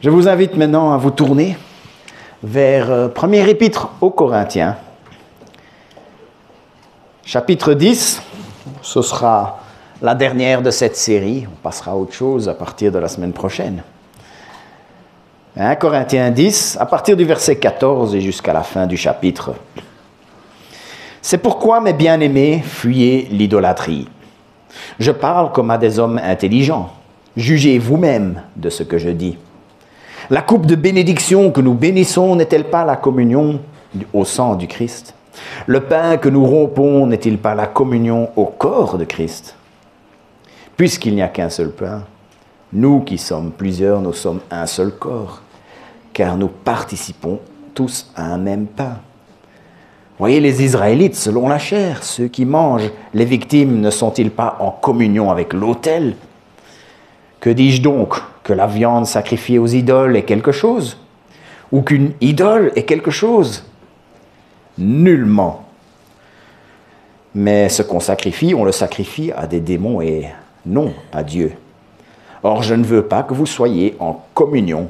Je vous invite maintenant à vous tourner vers premier épître aux Corinthiens, chapitre 10. Ce sera la dernière de cette série. On passera à autre chose à partir de la semaine prochaine. 1 Corinthiens 10, à partir du verset 14 et jusqu'à la fin du chapitre. C'est pourquoi, mes bien-aimés, fuyez l'idolâtrie. Je parle comme à des hommes intelligents. Jugez vous-même de ce que je dis. La coupe de bénédiction que nous bénissons n'est-elle pas la communion au sang du Christ? Le pain que nous rompons n'est-il pas la communion au corps de Christ? Puisqu'il n'y a qu'un seul pain, nous qui sommes plusieurs, nous sommes un seul corps, car nous participons tous à un même pain. Voyez les Israélites selon la chair, ceux qui mangent, les victimes ne sont-ils pas en communion avec l'autel? Que dis-je donc? Que la viande sacrifiée aux idoles est quelque chose? Ou qu'une idole est quelque chose? Nullement. Mais ce qu'on sacrifie, on le sacrifie à des démons et non à Dieu. Or, je ne veux pas que vous soyez en communion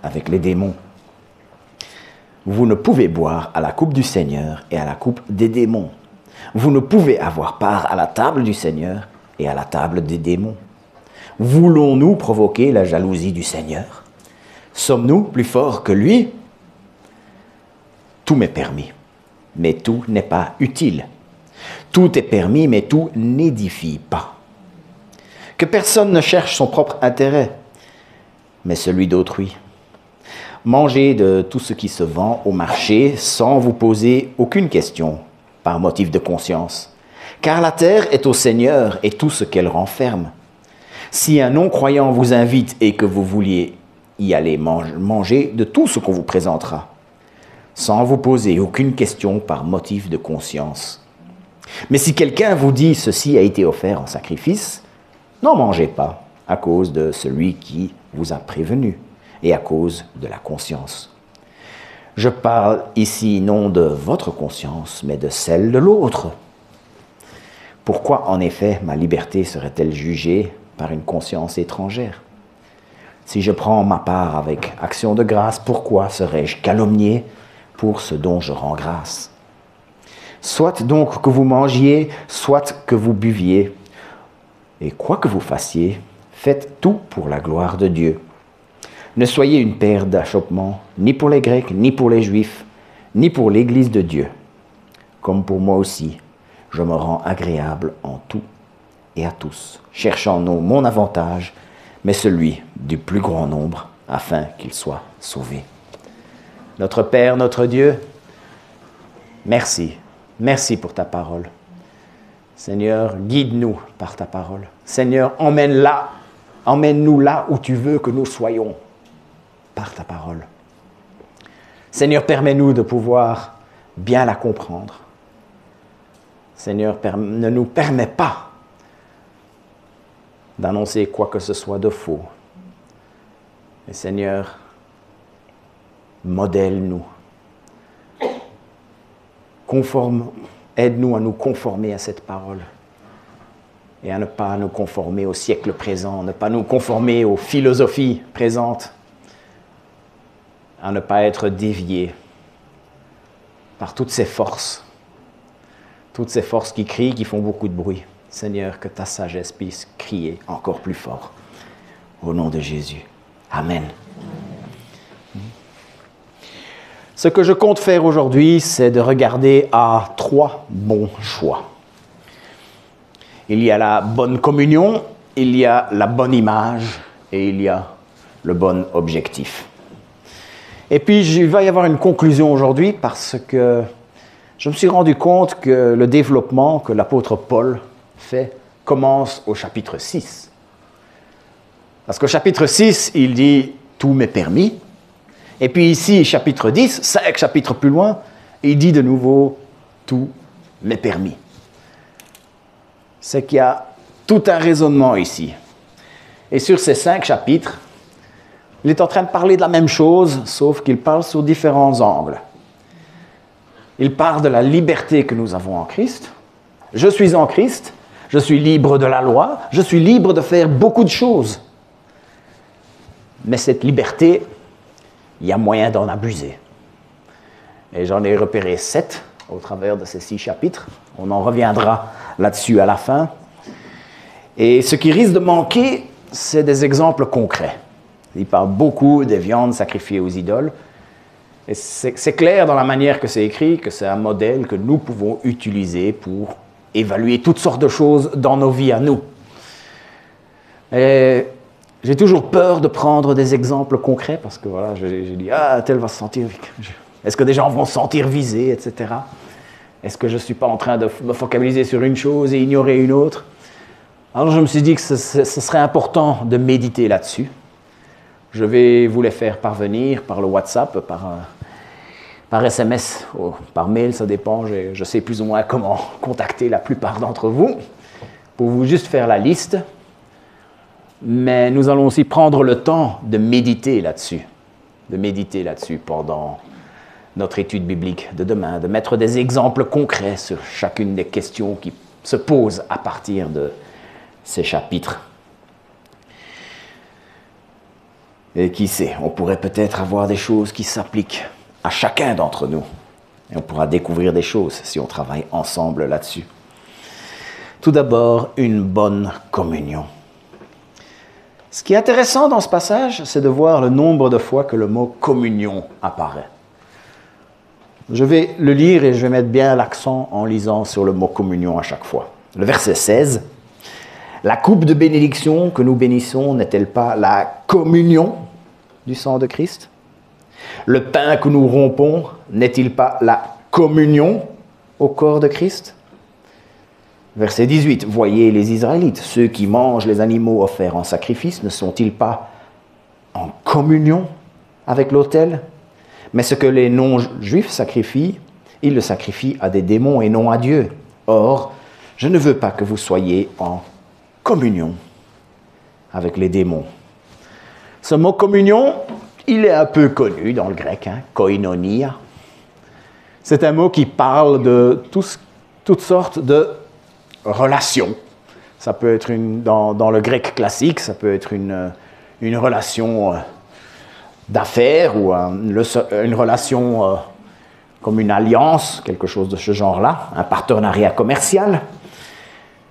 avec les démons. Vous ne pouvez boire à la coupe du Seigneur et à la coupe des démons. Vous ne pouvez avoir part à la table du Seigneur et à la table des démons. Voulons-nous provoquer la jalousie du Seigneur? Sommes-nous plus forts que lui? Tout m'est permis, mais tout n'est pas utile. Tout est permis, mais tout n'édifie pas. Que personne ne cherche son propre intérêt, mais celui d'autrui. Mangez de tout ce qui se vend au marché sans vous poser aucune question par motif de conscience, car la terre est au Seigneur et tout ce qu'elle renferme. Si un non-croyant vous invite et que vous vouliez y aller manger de tout ce qu'on vous présentera, sans vous poser aucune question par motif de conscience. Mais si quelqu'un vous dit « ceci a été offert en sacrifice », n'en mangez pas à cause de celui qui vous a prévenu et à cause de la conscience. Je parle ici non de votre conscience, mais de celle de l'autre. Pourquoi en effet ma liberté serait-elle jugée par une conscience étrangère? Si je prends ma part avec action de grâce, pourquoi serais-je calomnié pour ce dont je rends grâce? Soit donc que vous mangiez, soit que vous buviez, et quoi que vous fassiez, faites tout pour la gloire de Dieu. Ne soyez une paire d'achoppements, ni pour les Grecs, ni pour les Juifs, ni pour l'Église de Dieu. Comme pour moi aussi, je me rends agréable en tout et à tous, cherchant non mon avantage, mais celui du plus grand nombre, afin qu'ils soient sauvés. Notre Père, notre Dieu, merci. Merci pour ta parole. Seigneur, guide-nous par ta parole. Seigneur, emmène-nous là où tu veux que nous soyons par ta parole. Seigneur, permets-nous de pouvoir bien la comprendre. Seigneur, ne nous permets pas d'annoncer quoi que ce soit de faux. Et Seigneur, modèle-nous. Aide-nous à nous conformer à cette parole et à ne pas nous conformer au siècle présent, ne pas nous conformer aux philosophies présentes, à ne pas être déviés par toutes ces forces qui crient, qui font beaucoup de bruit. Seigneur, que ta sagesse puisse crier encore plus fort. Au nom de Jésus. Amen. Ce que je compte faire aujourd'hui, c'est de regarder à 3 bons choix. Il y a la bonne communion, il y a la bonne image et il y a le bon objectif. Et puis, il va y avoir une conclusion aujourd'hui parce que je me suis rendu compte que le développement que l'apôtre Paul fait commence au chapitre 6. Parce qu'au chapitre 6, il dit « tout m'est permis ». Et puis ici, chapitre 10, 5 chapitres plus loin, il dit de nouveau « tout m'est permis ». C'est qu'il y a tout un raisonnement ici. Et sur ces 5 chapitres, il est en train de parler de la même chose, sauf qu'il parle sur différents angles. Il parle de la liberté que nous avons en Christ. Je suis en Christ, je suis libre de la loi, je suis libre de faire beaucoup de choses. Mais cette liberté, il y a moyen d'en abuser. Et j'en ai repéré 7 au travers de ces 6 chapitres. On en reviendra là-dessus à la fin. Et ce qui risque de manquer, c'est des exemples concrets. Il parle beaucoup des viandes sacrifiées aux idoles. Et c'est clair dans la manière que c'est écrit que c'est un modèle que nous pouvons utiliser pour évaluer toutes sortes de choses dans nos vies à nous. Et j'ai toujours peur de prendre des exemples concrets parce que voilà, j'ai dit « Ah, tel va se sentir... Est-ce que des gens vont se sentir visés, etc. Est-ce que je ne suis pas en train de me focaliser sur une chose et ignorer une autre ?» Alors je me suis dit que ce serait important de méditer là-dessus. Je vais vous les faire parvenir par le WhatsApp, par SMS, par mail, ça dépend. Je sais plus ou moins comment contacter la plupart d'entre vous, pour vous juste faire la liste. Mais nous allons aussi prendre le temps de méditer là-dessus pendant notre étude biblique de demain, de mettre des exemples concrets sur chacune des questions qui se posent à partir de ces chapitres. Et qui sait, on pourrait peut-être avoir des choses qui s'appliquent à chacun d'entre nous. Et on pourra découvrir des choses si on travaille ensemble là-dessus. Tout d'abord, une bonne communion. Ce qui est intéressant dans ce passage, c'est de voir le nombre de fois que le mot « communion » apparaît. Je vais le lire et je vais mettre bien l'accent en lisant sur le mot « communion » à chaque fois. Le verset 16. « La coupe de bénédiction que nous bénissons n'est-elle pas la communion du sang de Christ ? Le pain que nous rompons n'est-il pas la communion au corps de Christ ? » Verset 18, « Voyez les Israélites, ceux qui mangent les animaux offerts en sacrifice, ne sont-ils pas en communion avec l'autel ? Mais ce que les non-juifs sacrifient, ils le sacrifient à des démons et non à Dieu. Or, je ne veux pas que vous soyez en communion avec les démons. » Ce mot « communion », il est un peu connu dans le grec, koinonia. C'est un mot qui parle de toutes sortes de relation. Ça peut être dans le grec classique, ça peut être une relation d'affaires ou une relation comme une alliance, quelque chose de ce genre-là, un partenariat commercial.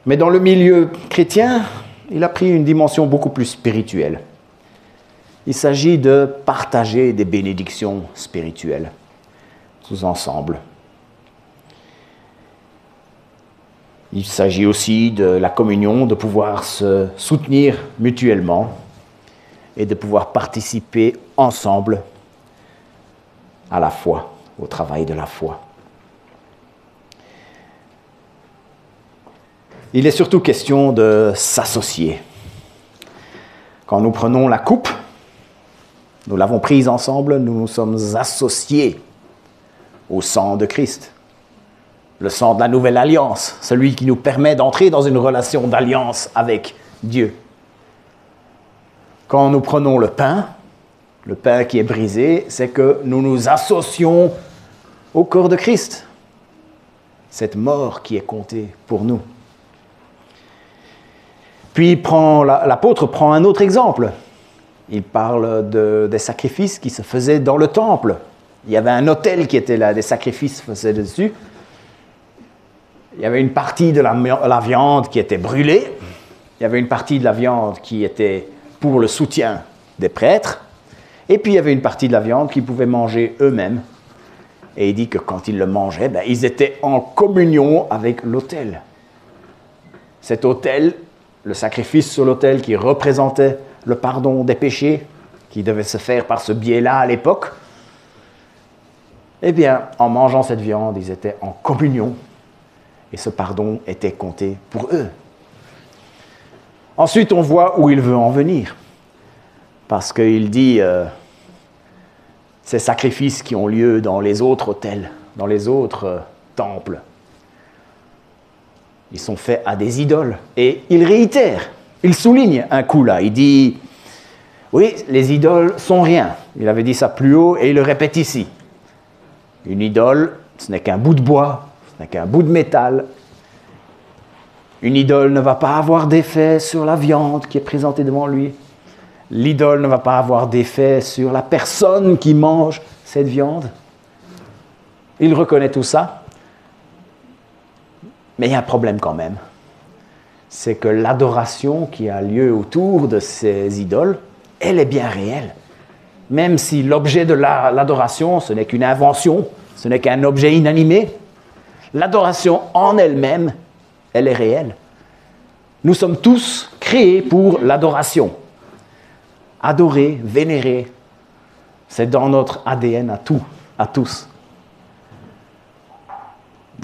Mais dans le milieu chrétien, il a pris une dimension beaucoup plus spirituelle. Il s'agit de partager des bénédictions spirituelles tous ensemble. Il s'agit aussi de la communion, de pouvoir se soutenir mutuellement et de pouvoir participer ensemble à la foi, au travail de la foi. Il est surtout question de s'associer. Quand nous prenons la coupe, nous l'avons prise ensemble, nous nous sommes associés au sang de Christ. Le sang de la nouvelle alliance, celui qui nous permet d'entrer dans une relation d'alliance avec Dieu. Quand nous prenons le pain qui est brisé, c'est que nous nous associons au corps de Christ. Cette mort qui est comptée pour nous. Puis l'apôtre prend un autre exemple. Il parle des sacrifices qui se faisaient dans le temple. Il y avait un autel qui était là, des sacrifices se faisaient dessus. Il y avait une partie de la viande qui était brûlée. Il y avait une partie de la viande qui était pour le soutien des prêtres. Et puis il y avait une partie de la viande qu'ils pouvaient manger eux-mêmes. Et il dit que quand ils le mangeaient, ils étaient en communion avec l'autel. Cet autel, le sacrifice sur l'autel qui représentait le pardon des péchés, qui devait se faire par ce biais-là à l'époque, eh bien, en mangeant cette viande, ils étaient en communion. Et ce pardon était compté pour eux. Ensuite, on voit où il veut en venir. Parce qu'il dit ces sacrifices qui ont lieu dans les autres autels, dans les autres temples, ils sont faits à des idoles. Et il réitère, il souligne un coup là. Il dit, oui, les idoles sont rien. Il avait dit ça plus haut et il le répète ici. Une idole, ce n'est qu'un bout de bois, ce n'est qu'un bout de métal. Une idole ne va pas avoir d'effet sur la viande qui est présentée devant lui. L'idole ne va pas avoir d'effet sur la personne qui mange cette viande. Il reconnaît tout ça. Mais il y a un problème quand même. C'est que l'adoration qui a lieu autour de ces idoles, elle est bien réelle. Même si l'objet de l'adoration, ce n'est qu'une invention, ce n'est qu'un objet inanimé, l'adoration en elle-même, elle est réelle. Nous sommes tous créés pour l'adoration. Adorer, vénérer, c'est dans notre ADN à tous.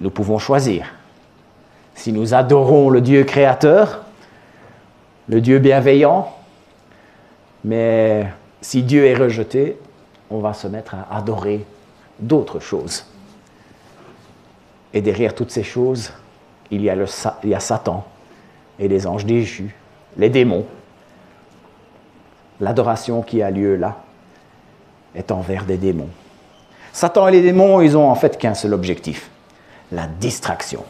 Nous pouvons choisir. Si nous adorons le Dieu créateur, le Dieu bienveillant, mais si Dieu est rejeté, on va se mettre à adorer d'autres choses. Et derrière toutes ces choses, il y a Satan et les anges déchus, les démons. L'adoration qui a lieu là est envers des démons. Satan et les démons, ils ont en fait qu'un seul objectif, la distraction.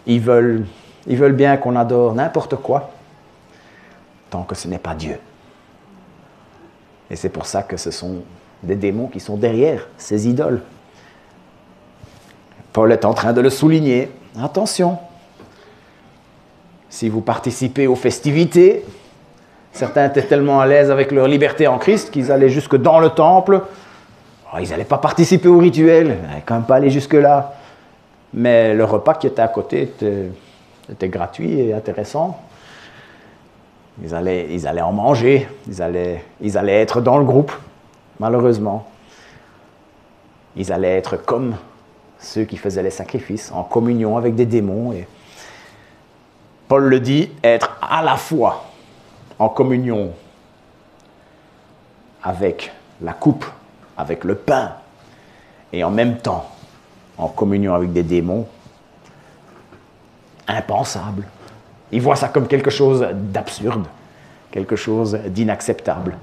Ils veulent bien qu'on adore n'importe quoi, tant que ce n'est pas Dieu. Et c'est pour ça que ce sont des démons qui sont derrière ces idoles. Paul est en train de le souligner. Attention, si vous participez aux festivités, certains étaient tellement à l'aise avec leur liberté en Christ qu'ils allaient jusque dans le temple. Oh, ils n'allaient pas participer au rituel, ils n'allaient quand même pas aller jusque-là. Mais le repas qui était à côté était gratuit et intéressant. Ils allaient en manger, ils allaient être dans le groupe, malheureusement. Ils allaient être comme ceux qui faisaient les sacrifices, en communion avec des démons. Et Paul le dit, être à la fois en communion avec la coupe, avec le pain, et en même temps en communion avec des démons, impensable. Il voit ça comme quelque chose d'absurde, quelque chose d'inacceptable.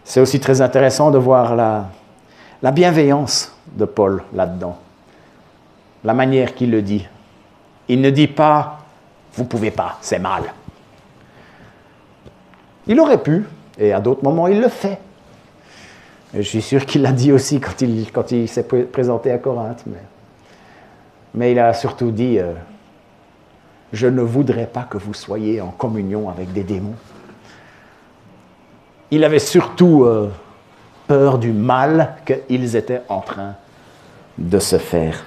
C'est aussi très intéressant de voir la bienveillance de Paul là-dedans, la manière qu'il le dit. Il ne dit pas « vous ne pouvez pas, c'est mal ». Il aurait pu, et à d'autres moments il le fait. Et je suis sûr qu'il l'a dit aussi quand il s'est présenté à Corinthe. Mais il a surtout dit « je ne voudrais pas que vous soyez en communion avec des démons ». Il avait surtout peur du mal qu'ils étaient en train de se faire.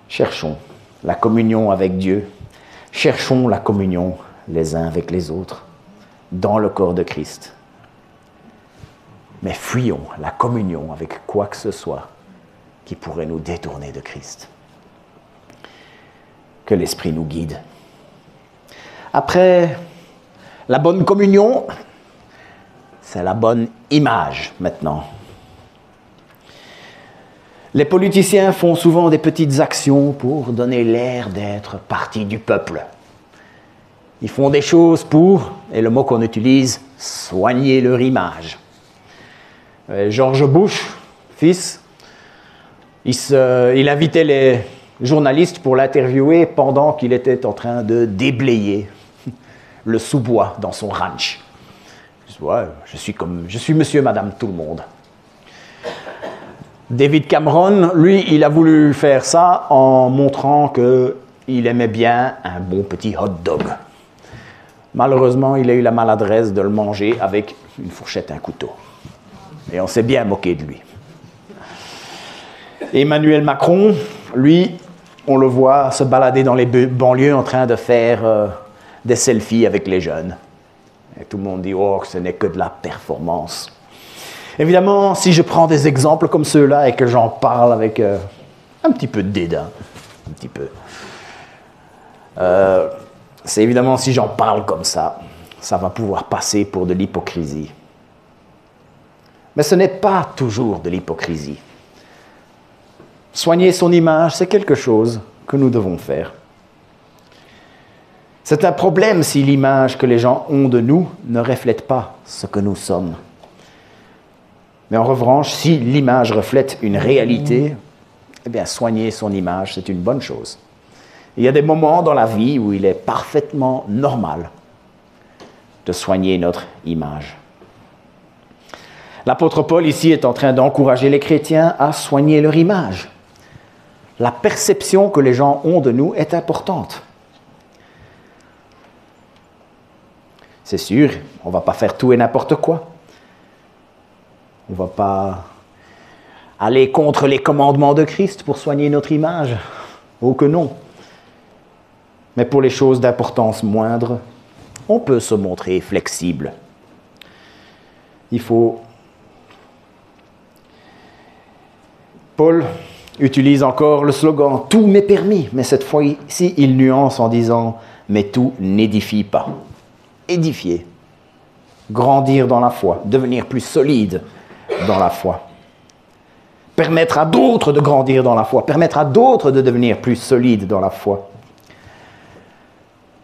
Cherchons la communion avec Dieu, cherchons la communion les uns avec les autres, dans le corps de Christ. Mais fuyons la communion avec quoi que ce soit qui pourrait nous détourner de Christ. Que l'Esprit nous guide. Après la bonne communion, c'est la bonne image maintenant. Les politiciens font souvent des petites actions pour donner l'air d'être partie du peuple. Ils font des choses pour, et le mot qu'on utilise, soigner leur image. George Bush, fils, il invitait les journalistes pour l'interviewer pendant qu'il était en train de déblayer le sous-bois dans son ranch. Ouais, je suis monsieur, madame, tout le monde. David Cameron, lui, il a voulu faire ça en montrant qu'il aimait bien un bon petit hot dog. Malheureusement, il a eu la maladresse de le manger avec une fourchette et un couteau. Et on s'est bien moqué de lui. Emmanuel Macron, lui, on le voit se balader dans les banlieues en train de faire des selfies avec les jeunes. Et tout le monde dit « Oh, ce n'est que de la performance ». Évidemment, si je prends des exemples comme ceux-là et que j'en parle avec un petit peu de dédain, un petit peu, c'est évidemment si j'en parle comme ça va pouvoir passer pour de l'hypocrisie. Mais ce n'est pas toujours de l'hypocrisie. Soigner son image, c'est quelque chose que nous devons faire. C'est un problème si l'image que les gens ont de nous ne reflète pas ce que nous sommes. Mais en revanche, si l'image reflète une réalité, eh bien, soigner son image, c'est une bonne chose. Il y a des moments dans la vie où il est parfaitement normal de soigner notre image. L'apôtre Paul ici est en train d'encourager les chrétiens à soigner leur image. La perception que les gens ont de nous est importante. C'est sûr, on ne va pas faire tout et n'importe quoi. On ne va pas aller contre les commandements de Christ pour soigner notre image. Oh que non. Mais pour les choses d'importance moindre, on peut se montrer flexible. Il faut... Paul utilise encore le slogan « Tout m'est permis », mais cette fois-ci, il nuance en disant « Mais tout n'édifie pas ». Édifier, grandir dans la foi, devenir plus solide dans la foi. Permettre à d'autres de grandir dans la foi, permettre à d'autres de devenir plus solides dans la foi.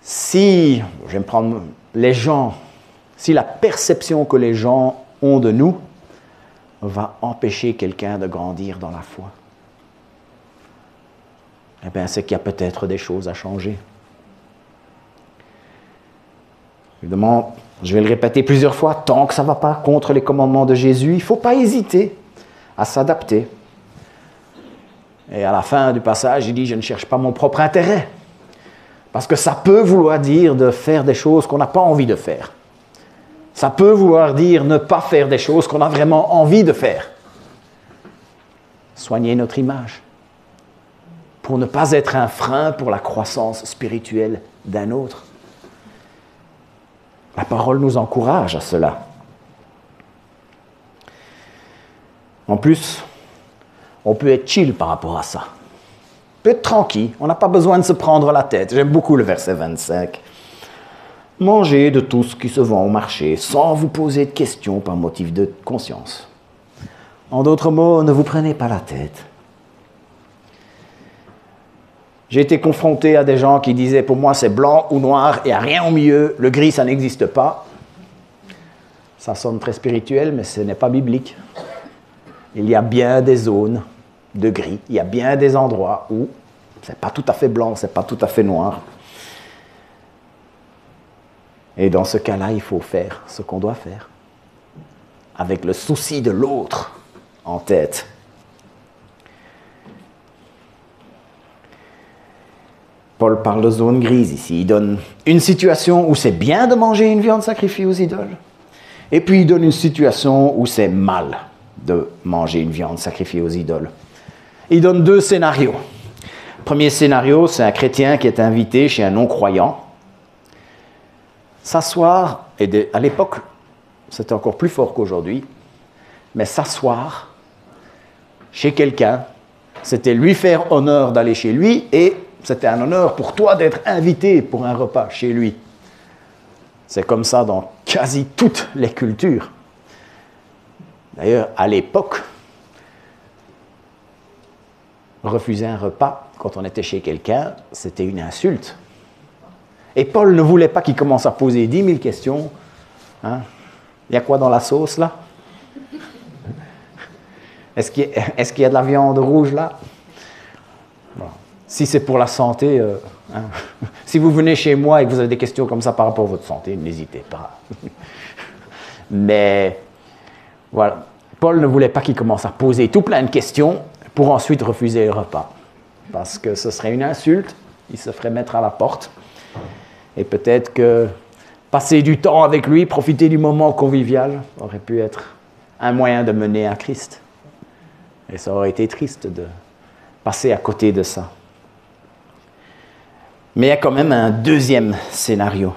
Si, je vais me prendre les gens, si la perception que les gens ont de nous va empêcher quelqu'un de grandir dans la foi, eh bien, c'est qu'il y a peut-être des choses à changer. Évidemment, je vais le répéter plusieurs fois, tant que ça ne va pas contre les commandements de Jésus, il ne faut pas hésiter à s'adapter. Et à la fin du passage, il dit « Je ne cherche pas mon propre intérêt ». Parce que ça peut vouloir dire de faire des choses qu'on n'a pas envie de faire. Ça peut vouloir dire ne pas faire des choses qu'on a vraiment envie de faire. Soigner notre image pour ne pas être un frein pour la croissance spirituelle d'un autre. La parole nous encourage à cela. En plus, on peut être chill par rapport à ça. On peut être tranquille, on n'a pas besoin de se prendre la tête. J'aime beaucoup le verset 25. Mangez de tout ce qui se vend au marché sans vous poser de questions par motif de conscience. En d'autres mots, ne vous prenez pas la tête. J'ai été confronté à des gens qui disaient « Pour moi, c'est blanc ou noir, il n'y a rien au milieu, le gris, ça n'existe pas. » Ça sonne très spirituel, mais ce n'est pas biblique. Il y a bien des zones de gris, il y a bien des endroits où ce n'est pas tout à fait blanc, ce n'est pas tout à fait noir. Et dans ce cas-là, il faut faire ce qu'on doit faire, avec le souci de l'autre en tête. Paul parle de zone grise ici. Il donne une situation où c'est bien de manger une viande sacrifiée aux idoles. Et puis il donne une situation où c'est mal de manger une viande sacrifiée aux idoles. Il donne deux scénarios. Le premier scénario, c'est un chrétien qui est invité chez un non-croyant. S'asseoir, et à l'époque, c'était encore plus fort qu'aujourd'hui, mais s'asseoir chez quelqu'un, c'était lui faire honneur d'aller chez lui et c'était un honneur pour toi d'être invité pour un repas chez lui. C'est comme ça dans quasi toutes les cultures. D'ailleurs, à l'époque, refuser un repas quand on était chez quelqu'un, c'était une insulte. Et Paul ne voulait pas qu'il commence à poser 10 000 questions. Hein? Il y a quoi dans la sauce là? Est-ce qu'il y a de la viande rouge là? Bon. Si c'est pour la santé, hein. Si vous venez chez moi et que vous avez des questions comme ça par rapport à votre santé, n'hésitez pas. Mais voilà, Paul ne voulait pas qu'il commence à poser tout plein de questions pour ensuite refuser le repas. Parce que ce serait une insulte, il se ferait mettre à la porte. Et peut-être que passer du temps avec lui, profiter du moment convivial, aurait pu être un moyen de mener à Christ. Et ça aurait été triste de passer à côté de ça. Mais il y a quand même un deuxième scénario.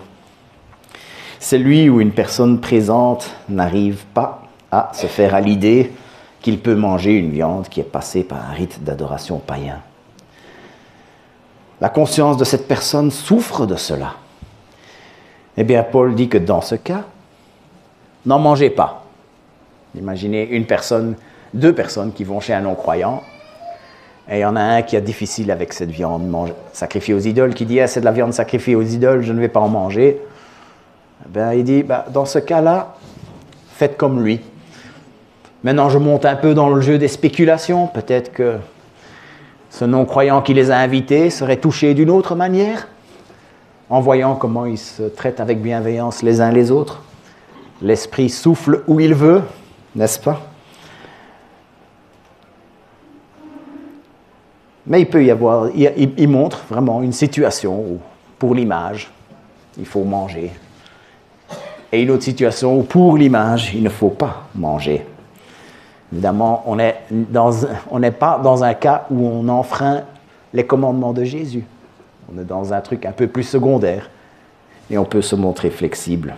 Celui où une personne présente n'arrive pas à se faire à l'idée qu'il peut manger une viande qui est passée par un rite d'adoration païen. La conscience de cette personne souffre de cela. Eh bien, Paul dit que dans ce cas, n'en mangez pas. Imaginez deux personnes qui vont chez un non-croyant, et il y en a un qui est difficile avec cette viande sacrifiée aux idoles, qui dit « c'est de la viande sacrifiée aux idoles, je ne vais pas en manger ». Il dit « dans ce cas-là, faites comme lui ». Maintenant, je monte un peu dans le jeu des spéculations, peut-être que Ce non-croyant qui les a invités serait touché d'une autre manière, en voyant comment ils se traitent avec bienveillance les uns les autres. L'Esprit souffle où il veut, n'est-ce pas? Mais il peut y avoir, il montre vraiment une situation où, pour l'image, il faut manger. Et une autre situation où, pour l'image, il ne faut pas manger. Évidemment, on n'est pas dans un cas où on enfreint les commandements de Jésus. On est dans un truc un peu plus secondaire et on peut se montrer flexible.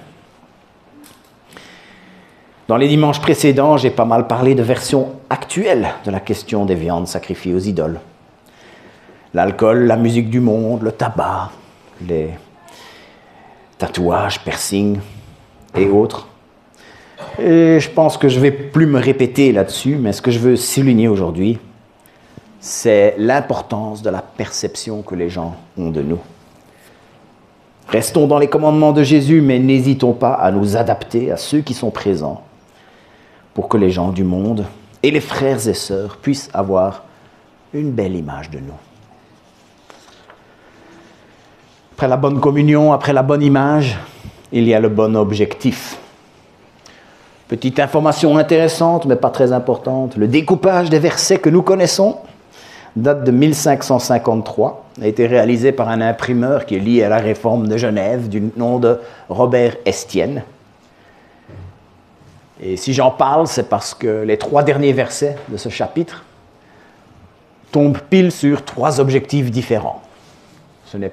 Dans les dimanches précédents, j'ai pas mal parlé de versions actuelles de la question des viandes sacrifiées aux idoles. L'alcool, la musique du monde, le tabac, les tatouages, piercings et autres. Et je pense que je ne vais plus me répéter là-dessus, mais ce que je veux souligner aujourd'hui, c'est l'importance de la perception que les gens ont de nous. Restons dans les commandements de Jésus, mais n'hésitons pas à nous adapter à ceux qui sont présents pour que les gens du monde et les frères et sœurs puissent avoir une belle image de nous. Après la bonne communion, après la bonne image, il y a le bon objectif. Petite information intéressante, mais pas très importante. Le découpage des versets que nous connaissons date de 1553, a été réalisé par un imprimeur qui est lié à la Réforme de Genève, du nom de Robert Estienne. Et si j'en parle, c'est parce que les 3 derniers versets de ce chapitre tombent pile sur 3 objectifs différents. Ça ne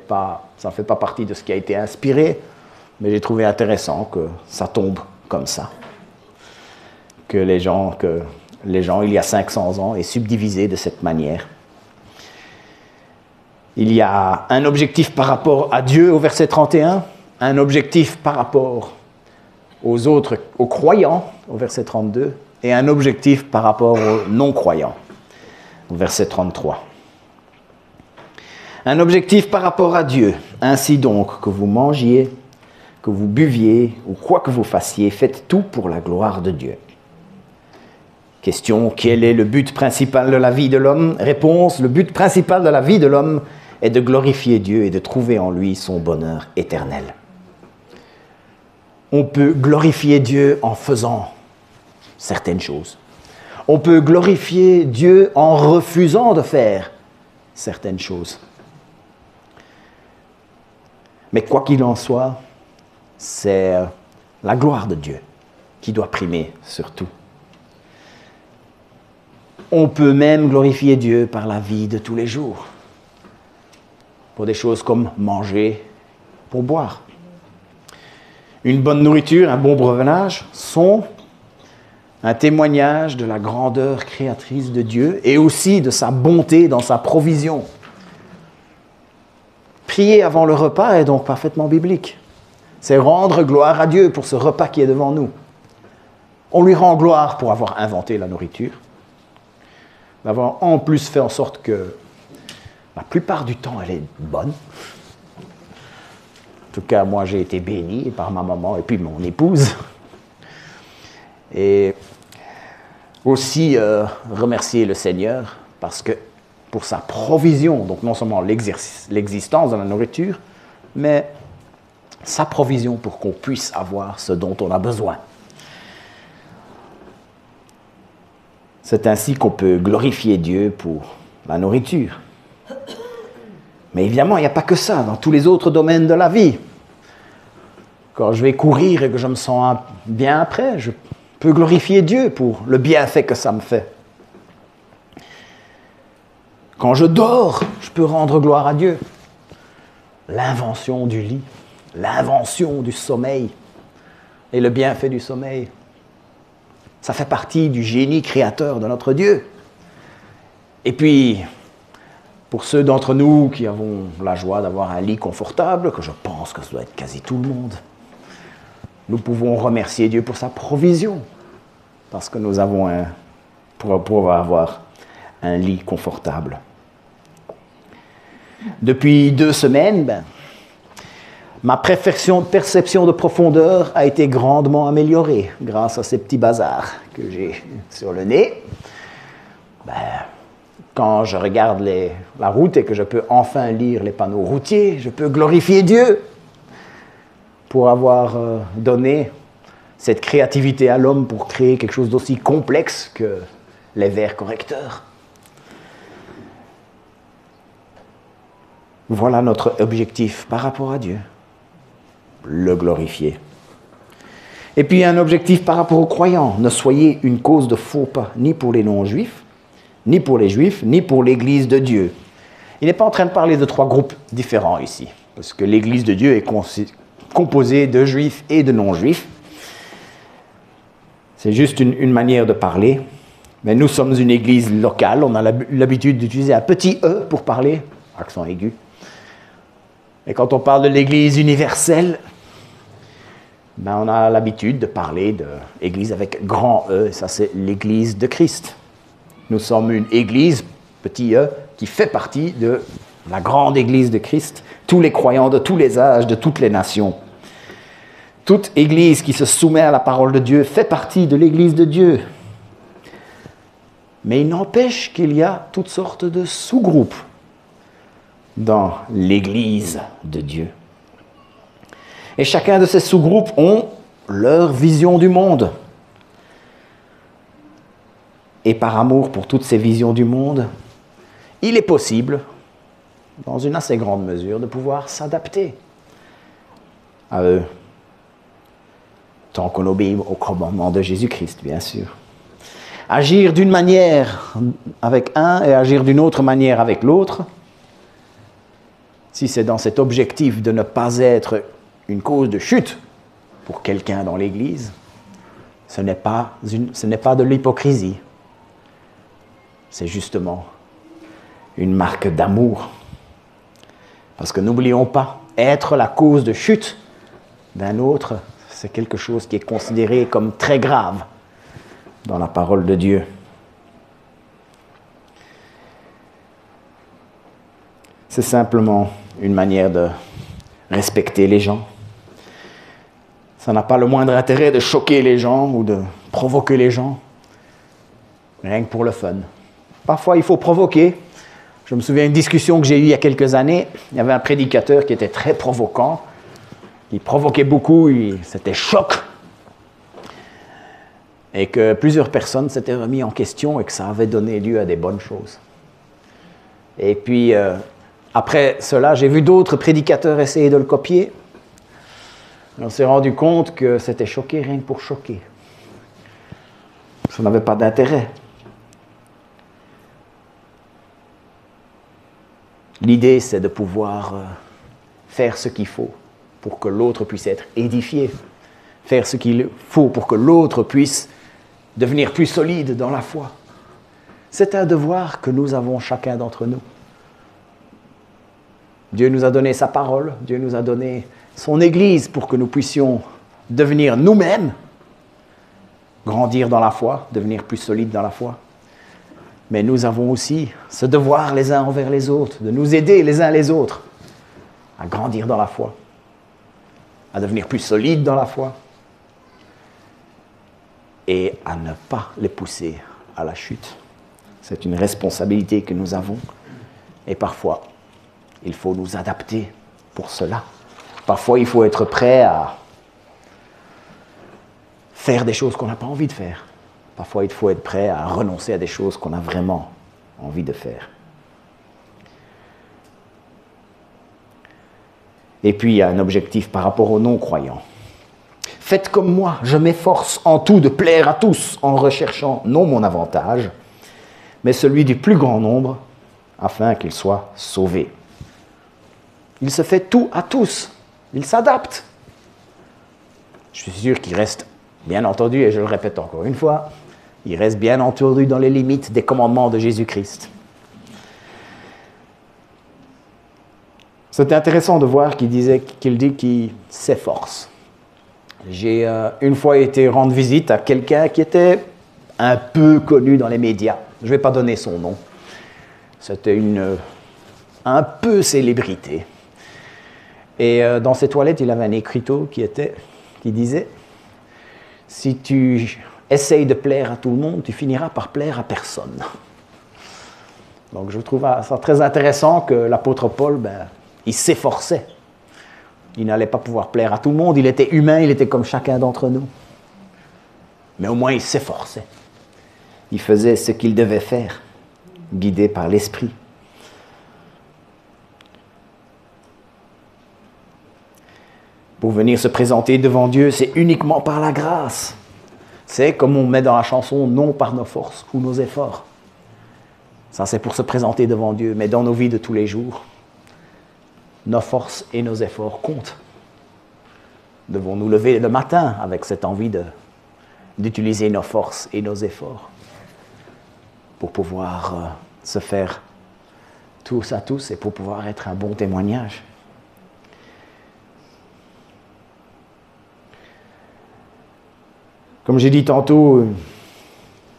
fait pas partie de ce qui a été inspiré, mais j'ai trouvé intéressant que ça tombe comme ça. Que les gens, il y a 500 ans, aient subdivisé de cette manière. Il y a un objectif par rapport à Dieu au verset 31, un objectif par rapport aux autres, aux croyants au verset 32, et un objectif par rapport aux non-croyants au verset 33. Un objectif par rapport à Dieu. Ainsi donc, que vous mangiez, que vous buviez, ou quoi que vous fassiez, faites tout pour la gloire de Dieu. Question, quel est le but principal de la vie de l'homme? Réponse, le but principal de la vie de l'homme est de glorifier Dieu et de trouver en lui son bonheur éternel. On peut glorifier Dieu en faisant certaines choses. On peut glorifier Dieu en refusant de faire certaines choses. Mais quoi qu'il en soit, c'est la gloire de Dieu qui doit primer sur tout. On peut même glorifier Dieu par la vie de tous les jours, pour des choses comme manger, pour boire. Une bonne nourriture, un bon breuvage sont un témoignage de la grandeur créatrice de Dieu et aussi de sa bonté dans sa provision. Prier avant le repas est donc parfaitement biblique. C'est rendre gloire à Dieu pour ce repas qui est devant nous. On lui rend gloire pour avoir inventé la nourriture, d'avoir en plus fait en sorte que la plupart du temps elle est bonne. En tout cas, moi j'ai été béni par ma maman et puis mon épouse. Et aussi remercier le Seigneur parce que pour sa provision, donc non seulement l'existence de la nourriture, mais sa provision pour qu'on puisse avoir ce dont on a besoin. C'est ainsi qu'on peut glorifier Dieu pour la nourriture. Mais évidemment, il n'y a pas que ça dans tous les autres domaines de la vie. Quand je vais courir et que je me sens bien après, je peux glorifier Dieu pour le bienfait que ça me fait. Quand je dors, je peux rendre gloire à Dieu. L'invention du lit, l'invention du sommeil et le bienfait du sommeil, ça fait partie du génie créateur de notre Dieu. Et puis, pour ceux d'entre nous qui avons la joie d'avoir un lit confortable, que je pense que ça doit être quasi tout le monde, nous pouvons remercier Dieu pour sa provision, parce que nous avons pour pouvoir avoir un lit confortable. Depuis 2 semaines, ma perception de profondeur a été grandement améliorée grâce à ces petits bazars que j'ai sur le nez. Quand je regarde la route et que je peux enfin lire les panneaux routiers, je peux glorifier Dieu pour avoir donné cette créativité à l'homme pour créer quelque chose d'aussi complexe que les verres correcteurs. Voilà notre objectif par rapport à Dieu, le glorifier. Et puis un objectif par rapport aux croyants, ne soyez une cause de faux pas, ni pour les non-juifs, ni pour les juifs, ni pour l'Église de Dieu. Il n'est pas en train de parler de trois groupes différents ici, parce que l'Église de Dieu est composée de juifs et de non-juifs. C'est juste une manière de parler. Mais nous sommes une église locale, on a l'habitude d'utiliser un petit « e » pour parler, accent aigu. Et quand on parle de l'église universelle, ben on a l'habitude de parler de l'église avec grand E, et ça c'est l'église de Christ. Nous sommes une église, petit e, qui fait partie de la grande église de Christ, tous les croyants de tous les âges, de toutes les nations. Toute église qui se soumet à la parole de Dieu fait partie de l'église de Dieu. Mais il n'empêche qu'il y a toutes sortes de sous-groupes dans l'église de Dieu. Et chacun de ces sous-groupes ont leur vision du monde. Et par amour pour toutes ces visions du monde, il est possible, dans une assez grande mesure, de pouvoir s'adapter à eux. Tant qu'on obéit au commandement de Jésus-Christ, bien sûr. Agir d'une manière avec un et agir d'une autre manière avec l'autre, si c'est dans cet objectif de ne pas être une cause de chute pour quelqu'un dans l'Église, ce n'est pas de l'hypocrisie. C'est justement une marque d'amour. Parce que n'oublions pas, être la cause de chute d'un autre, c'est quelque chose qui est considéré comme très grave dans la parole de Dieu. C'est simplement une manière de respecter les gens. Ça n'a pas le moindre intérêt de choquer les gens ou de provoquer les gens, rien que pour le fun. Parfois, il faut provoquer. Je me souviens d'une discussion que j'ai eue il y a quelques années. Il y avait un prédicateur qui était très provoquant. Il provoquait beaucoup, c'était choc. Et que plusieurs personnes s'étaient remis en question et que ça avait donné lieu à des bonnes choses. Et puis, après cela, j'ai vu d'autres prédicateurs essayer de le copier. On s'est rendu compte que c'était choqué rien que pour choquer. Ça n'avait pas d'intérêt. L'idée, c'est de pouvoir faire ce qu'il faut pour que l'autre puisse être édifié. Faire ce qu'il faut pour que l'autre puisse devenir plus solide dans la foi. C'est un devoir que nous avons chacun d'entre nous. Dieu nous a donné sa parole, Dieu nous a donné son Église pour que nous puissions devenir nous-mêmes, grandir dans la foi, devenir plus solides dans la foi. Mais nous avons aussi ce devoir les uns envers les autres, de nous aider les uns les autres à grandir dans la foi, à devenir plus solides dans la foi et à ne pas les pousser à la chute. C'est une responsabilité que nous avons et parfois, il faut nous adapter pour cela. Parfois, il faut être prêt à faire des choses qu'on n'a pas envie de faire. Parfois, il faut être prêt à renoncer à des choses qu'on a vraiment envie de faire. Et puis, il y a un objectif par rapport aux non-croyants. Faites comme moi, je m'efforce en tout de plaire à tous en recherchant non mon avantage, mais celui du plus grand nombre, afin qu'ils soient sauvés. Il se fait tout à tous. Il s'adapte. Je suis sûr qu'il reste, bien entendu, et je le répète encore une fois, il reste bien entendu dans les limites des commandements de Jésus-Christ. C'était intéressant de voir qu'il dit qu'il s'efforce. J'ai une fois été rendre visite à quelqu'un qui était un peu connu dans les médias. Je ne vais pas donner son nom. C'était un peu célébrité. Et dans ses toilettes, il avait un écriteau qui disait « Si tu essayes de plaire à tout le monde, tu finiras par plaire à personne. » Donc je trouve ça très intéressant que l'apôtre Paul, il s'efforçait. Il n'allait pas pouvoir plaire à tout le monde, il était humain, il était comme chacun d'entre nous. Mais au moins il s'efforçait. Il faisait ce qu'il devait faire, guidé par l'Esprit. Pour venir se présenter devant Dieu, c'est uniquement par la grâce. C'est comme on met dans la chanson, non par nos forces ou nos efforts. Ça, c'est pour se présenter devant Dieu, mais dans nos vies de tous les jours, nos forces et nos efforts comptent. Devons nous lever le matin avec cette envie d'utiliser nos forces et nos efforts pour pouvoir se faire tous à tous et pour pouvoir être un bon témoignage. Comme j'ai dit tantôt,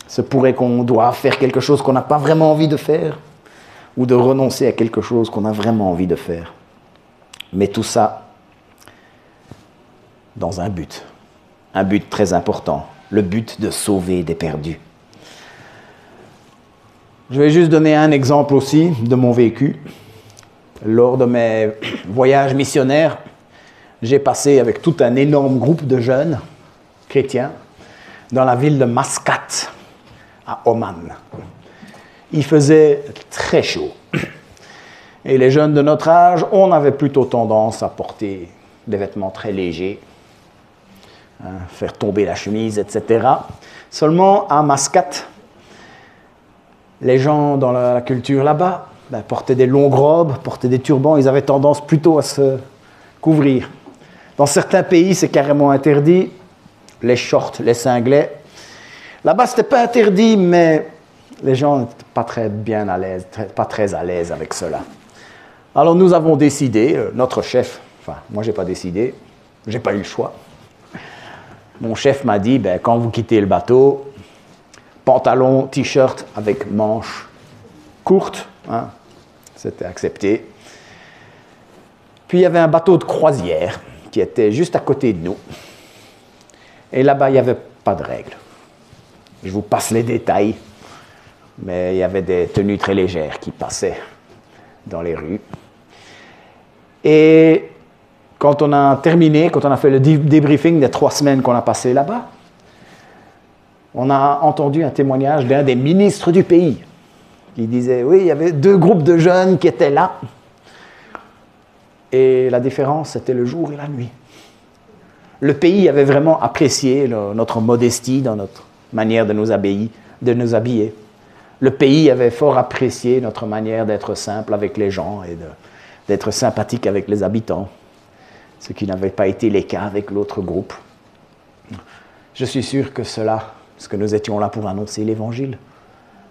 se pourrait qu'on doit faire quelque chose qu'on n'a pas vraiment envie de faire ou de renoncer à quelque chose qu'on a vraiment envie de faire. Mais tout ça dans un but très important, le but de sauver des perdus. Je vais juste donner un exemple aussi de mon vécu. Lors de mes voyages missionnaires, j'ai passé avec tout un énorme groupe de jeunes chrétiens dans la ville de Mascate, à Oman. Il faisait très chaud. Et les jeunes de notre âge, on avait plutôt tendance à porter des vêtements très légers, faire tomber la chemise, etc. Seulement, à Mascate, les gens dans la culture là-bas portaient des longues robes, portaient des turbans, ils avaient tendance plutôt à se couvrir. Dans certains pays, c'est carrément interdit. Les shorts, les cinglets. Là-bas, ce n'était pas interdit, mais les gens n'étaient pas très bien à l'aise, pas très à l'aise avec cela. Alors nous avons décidé, notre chef, enfin moi je n'ai pas décidé, je n'ai pas eu le choix. Mon chef m'a dit, quand vous quittez le bateau, pantalon, t-shirt avec manches courtes, c'était accepté. Puis il y avait un bateau de croisière qui était juste à côté de nous. Et là-bas, il n'y avait pas de règles. Je vous passe les détails, mais il y avait des tenues très légères qui passaient dans les rues. Et quand on a terminé, quand on a fait le débriefing des 3 semaines qu'on a passées là-bas, on a entendu un témoignage d'un des ministres du pays qui disait, oui, il y avait 2 groupes de jeunes qui étaient là, et la différence, c'était le jour et la nuit. Le pays avait vraiment apprécié notre modestie dans notre manière de nous habiller. Le pays avait fort apprécié notre manière d'être simple avec les gens et d'être sympathique avec les habitants, ce qui n'avait pas été le cas avec l'autre groupe. Je suis sûr que cela, parce que nous étions là pour annoncer l'Évangile,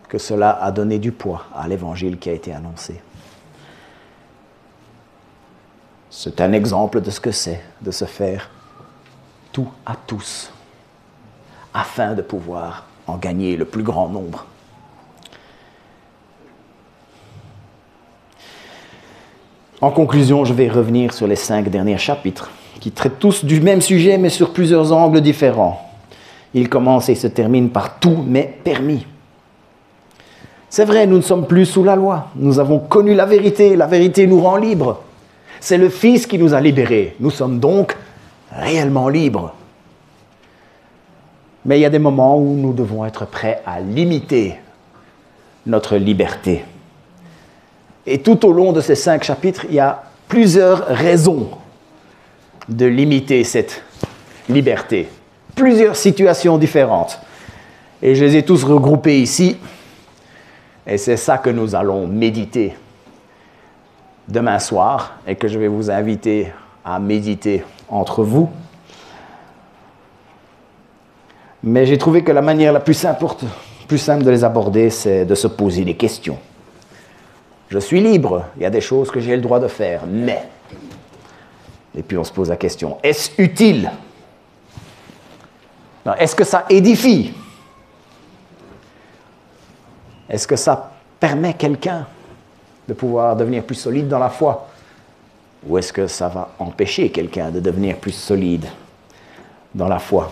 que cela a donné du poids à l'Évangile qui a été annoncé. C'est un exemple de ce que c'est de se faire tout à tous, afin de pouvoir en gagner le plus grand nombre. En conclusion, je vais revenir sur les 5 derniers chapitres, qui traitent tous du même sujet, mais sur plusieurs angles différents. Ils commencent et se terminent par « tout m'est permis ». C'est vrai, nous ne sommes plus sous la loi. Nous avons connu la vérité nous rend libres. C'est le Fils qui nous a libérés. Nous sommes donc réellement libres. Mais il y a des moments où nous devons être prêts à limiter notre liberté. Et tout au long de ces 5 chapitres, il y a plusieurs raisons de limiter cette liberté. Plusieurs situations différentes. Et je les ai tous regroupées ici. Et c'est ça que nous allons méditer demain soir et que je vais vous inviter à méditer entre vous. Mais j'ai trouvé que la manière la plus simple de les aborder, c'est de se poser des questions. Je suis libre, il y a des choses que j'ai le droit de faire, mais... Et puis on se pose la question, est-ce utile? Non, est-ce que ça édifie? Est-ce que ça permet quelqu'un de pouvoir devenir plus solide dans la foi? Ou est-ce que ça va empêcher quelqu'un de devenir plus solide dans la foi?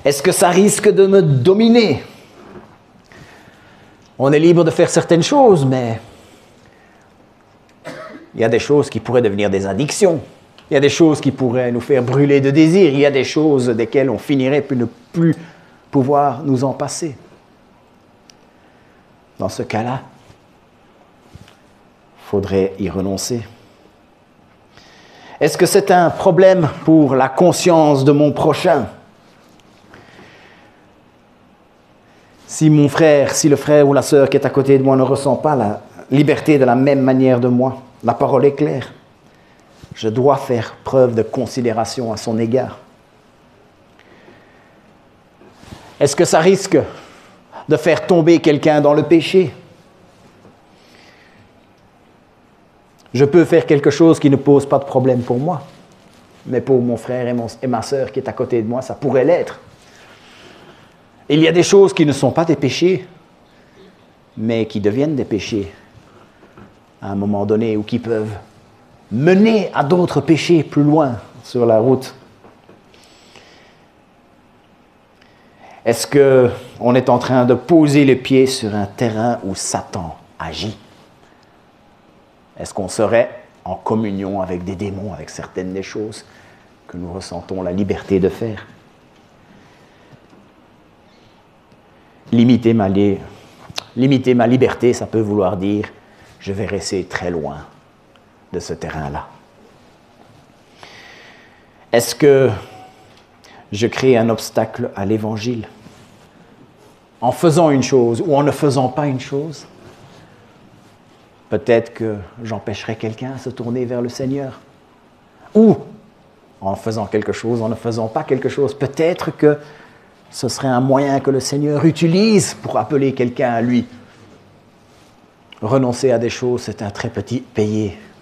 Est-ce que ça risque de me dominer? On est libre de faire certaines choses, mais il y a des choses qui pourraient devenir des addictions. Il y a des choses qui pourraient nous faire brûler de désir. Il y a des choses desquelles on finirait par ne plus pouvoir nous en passer. Dans ce cas-là, il faudrait y renoncer. Est-ce que c'est un problème pour la conscience de mon prochain? Si mon frère, si le frère ou la sœur qui est à côté de moi ne ressent pas la liberté de la même manière de moi, la parole est claire. Je dois faire preuve de considération à son égard. Est-ce que ça risque de faire tomber quelqu'un dans le péché? Je peux faire quelque chose qui ne pose pas de problème pour moi, mais pour mon frère et ma sœur qui est à côté de moi, ça pourrait l'être. Il y a des choses qui ne sont pas des péchés, mais qui deviennent des péchés à un moment donné, ou qui peuvent mener à d'autres péchés plus loin sur la route. Est-ce qu'on est en train de poser le pied sur un terrain où Satan agit? Est-ce qu'on serait en communion avec des démons, avec certaines des choses que nous ressentons la liberté de faire? Limiter ma liberté, ça peut vouloir dire je vais rester très loin de ce terrain-là. Est-ce que je crée un obstacle à l'Évangile en faisant une chose ou en ne faisant pas une chose? Peut-être que j'empêcherai quelqu'un de se tourner vers le Seigneur. Ou en faisant quelque chose, en ne faisant pas quelque chose, peut-être que ce serait un moyen que le Seigneur utilise pour appeler quelqu'un à lui. Renoncer à des choses, c'est un très petit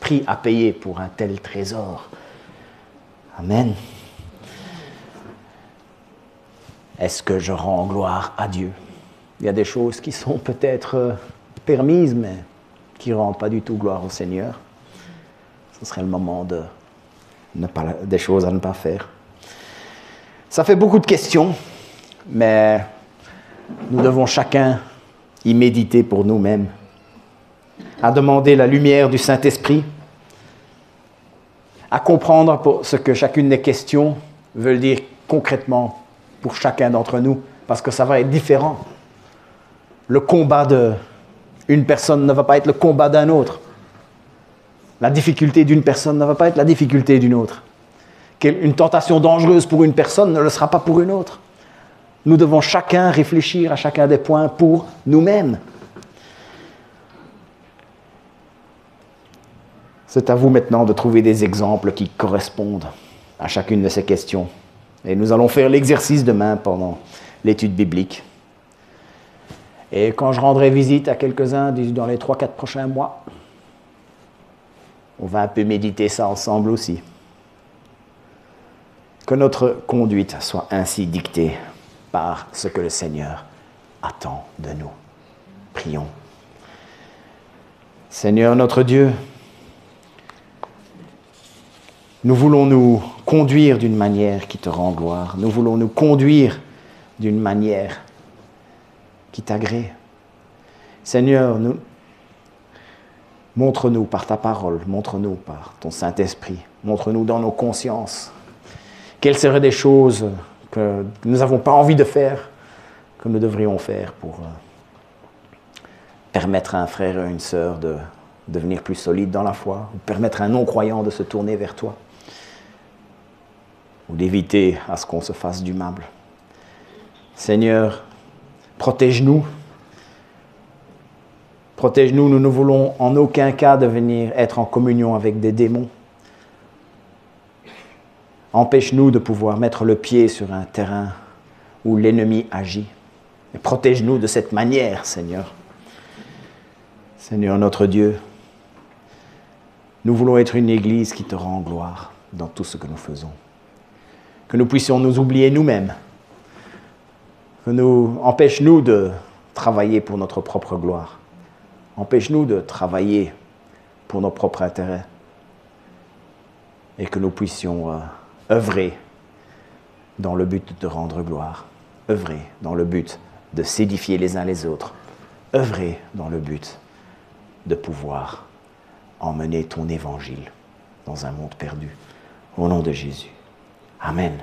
prix à payer pour un tel trésor. Amen. Est-ce que je rends gloire à Dieu? Il y a des choses qui sont peut-être permises, mais qui ne rendent pas du tout gloire au Seigneur. Ce serait le moment des choses à ne pas faire. Ça fait beaucoup de questions, mais nous devons chacun y méditer pour nous-mêmes, à demander la lumière du Saint-Esprit, à comprendre ce que chacune des questions veut dire concrètement pour chacun d'entre nous, parce que ça va être différent. Le combat d'une personne ne va pas être le combat d'un autre. La difficulté d'une personne ne va pas être la difficulté d'une autre. Une tentation dangereuse pour une personne ne le sera pas pour une autre. Nous devons chacun réfléchir à chacun des points pour nous-mêmes. C'est à vous maintenant de trouver des exemples qui correspondent à chacune de ces questions. Et nous allons faire l'exercice demain pendant l'étude biblique. Et quand je rendrai visite à quelques-uns dans les 3-4 prochains mois, on va un peu méditer ça ensemble aussi. Que notre conduite soit ainsi dictée par ce que le Seigneur attend de nous. Prions. Seigneur notre Dieu, nous voulons nous conduire d'une manière qui te rend gloire. Nous voulons nous conduire d'une manière qui t'agrée. Seigneur, montre-nous par ta parole, montre-nous par ton Saint-Esprit, montre-nous dans nos consciences quelles seraient des choses que nous n'avons pas envie de faire, que nous devrions faire pour permettre à un frère et à une sœur de devenir plus solide dans la foi, ou permettre à un non-croyant de se tourner vers toi, ou d'éviter à ce qu'on se fasse du mal. Seigneur, protège-nous. Protège-nous, nous ne voulons en aucun cas être en communion avec des démons. Empêche-nous de pouvoir mettre le pied sur un terrain où l'ennemi agit. Et protège-nous de cette manière, Seigneur. Seigneur notre Dieu, nous voulons être une Église qui te rend gloire dans tout ce que nous faisons. Que nous puissions nous oublier nous-mêmes. Empêche-nous de travailler pour notre propre gloire. Empêche-nous de travailler pour nos propres intérêts. Et que nous puissions œuvrer dans le but de rendre gloire. Œuvrer dans le but de s'édifier les uns les autres œuvrer dans le but de pouvoir emmener ton évangile dans un monde perdu. Au nom de Jésus. Amen.